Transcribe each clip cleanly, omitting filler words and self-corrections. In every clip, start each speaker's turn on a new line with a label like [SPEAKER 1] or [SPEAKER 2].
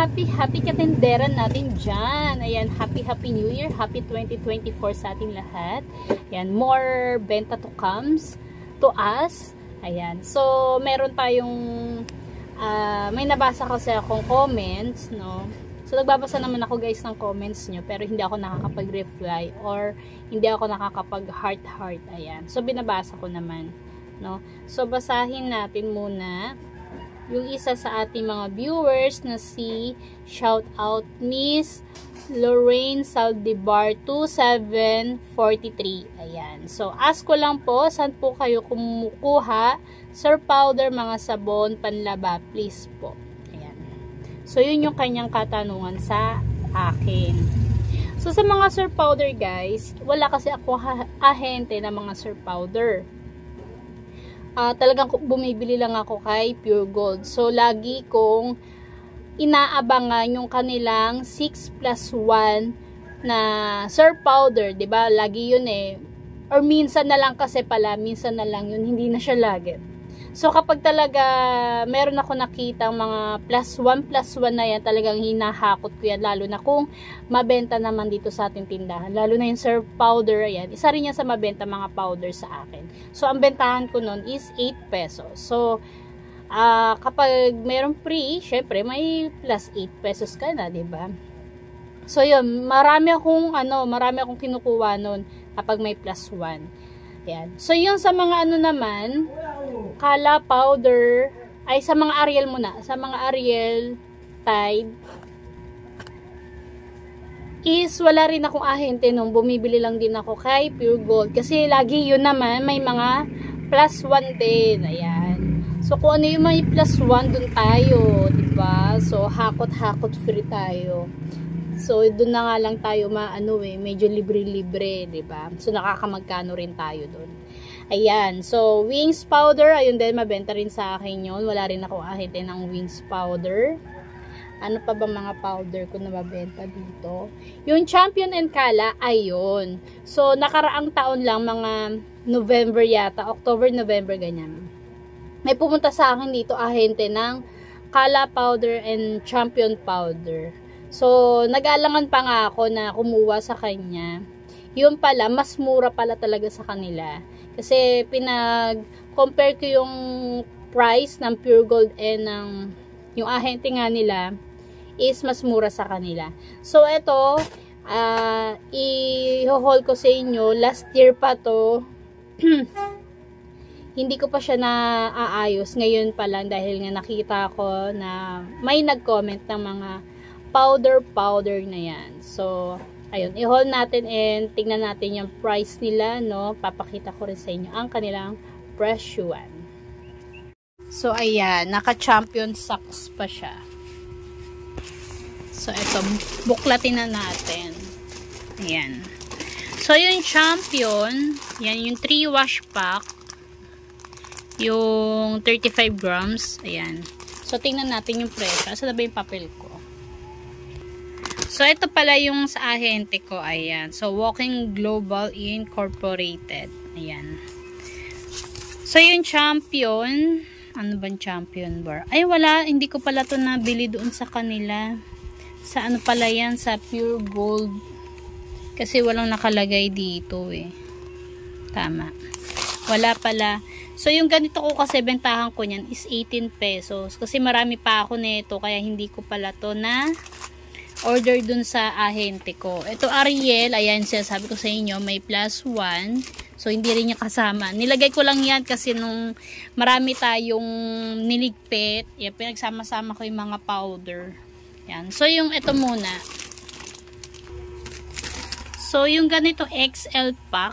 [SPEAKER 1] happy katindera natin dyan. Ayan, happy New Year. Happy 2024 sa ating lahat. Ayan, more benta to comes to us. Ayan, so meron tayong may nabasa kasi akong comments, no? So nagbabasa naman ako guys ng comments nyo, pero hindi ako nakakapag-reply or hindi ako nakakapag heart. Ayan, so binabasa ko naman, no? So basahin natin muna yung isa sa ating mga viewers na si shout out Miss Lorraine Saldivar 2743. Ayan. So, ask ko lang po, saan po kayo kumukuha Sir Powder, mga sabon, panlaba? Please po. Ayan. So, yun yung kanyang katanungan sa akin. So, sa mga Sir Powder guys, wala kasi ako ahente na mga Sir Powder. Talagang bumibili lang ako kay Pure Gold. So, lagi kong inaabangan yung kanilang 6+1 na Sir Powder. 'Di ba? Lagi yun eh. Or minsan na lang kasi pala. Minsan na lang yun. Hindi na siya lagi. So, kapag talaga meron ako nakita mga +1 na yan, talagang hinahakot ko yan. Lalo na kung mabenta naman dito sa ating tindahan. Lalo na yung Sir Powder, ayan. Isa rin yan sa mabenta mga powder sa akin. So, ang bentahan ko nun is 8 pesos. So, kapag meron free, syempre may plus 8 pesos ka na, diba? So, yun. Marami akong kinukuha nun kapag may +1. Yan. So, yung sa mga ano naman, Kala powder, ay sa mga Ariel muna, sa mga Ariel Tide, is wala rin akong ahente nung bumibili lang din ako kay Pure Gold. Kasi lagi yun naman, may mga +1 din. Ayan. So, kung ano yung may +1, dun tayo. Diba? So, hakot-hakot free tayo. So, doon na nga lang tayo medyo libre-libre, 'di ba? So, nakakamagkano rin tayo doon. Ayan. So, Wings powder, ayun din, mabenta rin sa akin 'yon. Wala rin ako ahente ng Wings powder. Ano pa ba mga powder ko na mabenta dito? Yung Champion and Kala, ayun. So, nakaraang taon lang, mga November yata, October, November, ganyan. May pumunta sa akin dito ahente ng Kala powder and Champion powder. So, nag-aalangan pa nga ako na kumuha sa kanya. Yun pala, mas mura pala talaga sa kanila. Kasi, pinag-compare ko yung price ng Pure Gold and yung ahente nga nila is mas mura sa kanila. So, ito, i-haul ko sa inyo. Last year pa to. Hindi ko pa siya naaayos. Ngayon pa lang dahil nga nakita ko na may nag-comment ng mga powder na yan. So, ayun, i-haul natin and tingnan natin yung price nila, no? Papakita ko rin sa inyo ang kanilang presyuan. So, ayan, naka-champion socks pa siya. So, ito, buklatin na natin. Ayan. So, yung champion, yan yung 3 wash pack, yung 35 grams, ayan. So, tingnan natin yung presyo. Saan na ba yung papel ko? So, ito pala yung sa ahente ko. Ayan. So, Walking Global Incorporated. Ayan. So, yung champion. Ano bang champion bar? Ay, wala. Hindi ko pala to nabili doon sa kanila. Sa ano pala yan? Sa Pure Gold. Kasi walang nakalagay dito eh. Tama. Wala pala. So, yung ganito ko kasi bentahan ko niyan is 18 pesos. Kasi marami pa ako nito. Kaya hindi ko pala to na order dun sa ahente ko. Ito Ariel, ayan siya, sabi ko sa inyo, may +1. So, hindi rin niya kasama. Nilagay ko lang yan kasi nung marami tayong niligpit, yan, pinagsama-sama ko yung mga powder. Yan. So, yung ito muna. So, yung ganito XL pack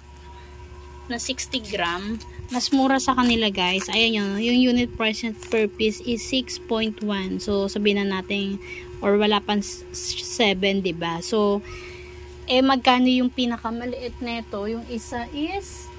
[SPEAKER 1] na 60 gram, mas mura sa kanila guys. Ayan yung unit price per piece is 6.1. So, sabihin na natin or wala pang 7, diba? So, magkano yung pinakamaliit nito? Yung isa is,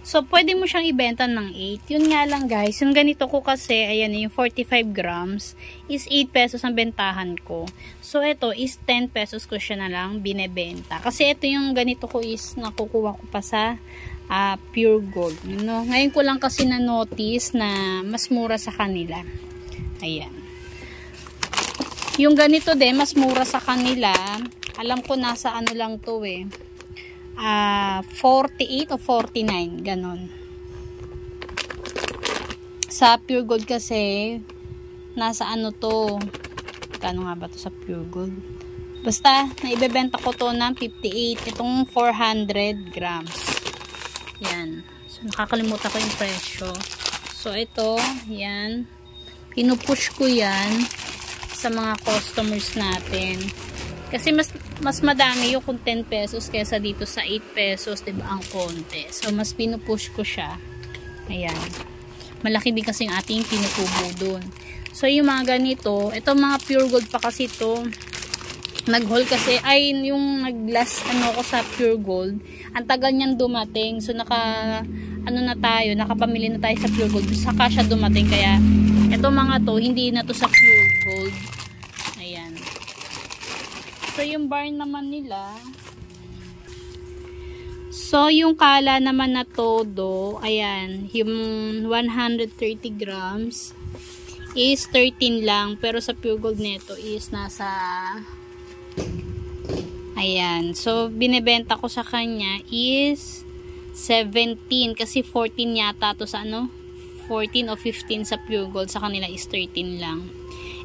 [SPEAKER 1] so, pwede mo siyang ibenta ng 8. Yun nga lang guys, yung ganito ko kasi, ayan, yung 45 grams, is 8 pesos ang bentahan ko. So, ito is 10 pesos ko siya na lang binebenta. Kasi ito yung ganito ko is nakukuha ko pa sa Pure Gold. No? Ngayon ko lang kasi na-notice na mas mura sa kanila. Ayan. Yung ganito din, mas mura sa kanila. Alam ko nasa ano lang to eh. 48 o 49, ganon. Sa Pure Gold kasi, nasa ano to. Kano nga ba to sa Pure Gold? Basta, naibebenta ko to ng 58. Itong 400 grams. Yan. So, nakakalimutan ko yung presyo. So, ito, yan. Pinupush ko yan sa mga customers natin. Kasi mas madami yung kung 10 pesos kaysa dito sa 8 pesos, diba, ang konti. So, mas pinupush ko siya. Ayan. Malaki din kasi yung ating pinutubo dun. So, yung mga ganito, ito mga Pure Gold pa kasi to. Nag-haul kasi, ay, yung nag-last ano ko sa Pure Gold, ang tagal niyan dumating. So, nakapamili na tayo sa Pure Gold. Saka siya dumating, kaya ito mga to, hindi na to sa Pure Gold. Ayan. So, yung barn naman nila, so, yung kala naman na todo, ayan, yung 130 grams is 13 lang. Pero sa Pure Gold neto is nasa, ayan. So, binibenta ko sa kanya is 17. Kasi 14 yata to sa ano, 14 o 15 sa Pure Gold. Sa kanila is 13 lang.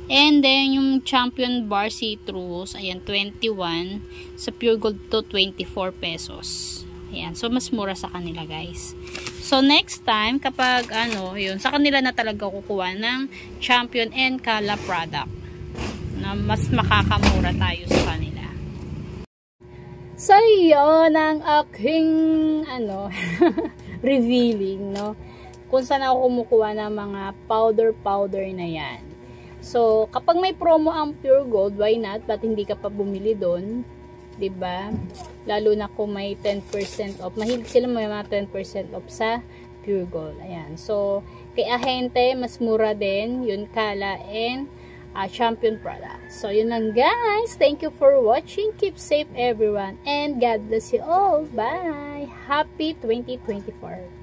[SPEAKER 1] And then, yung Champion Bar Citrus, ayan, 21. Sa Pure Gold to, 24 pesos. Ayan, so mas mura sa kanila, guys. So, next time, kapag, yun, sa kanila na talaga kukuha ng Champion and Kala product. Na mas makakamura tayo sa kanila. So, yun ang aking, revealing, no? Kung saan ako kumukuha ng mga powder na yan. So, kapag may promo ang Pure Gold, why not? Ba't hindi ka pa bumili doon? 'Di ba? Lalo na kung may 10% off. Mahilig sila may mga 10% off sa Pure Gold. Ayan. So, kay Ahente, mas mura din. Yun, Kala and Champion product. So, yun lang, guys. Thank you for watching. Keep safe, everyone. And God bless you all. Bye! Happy 2024!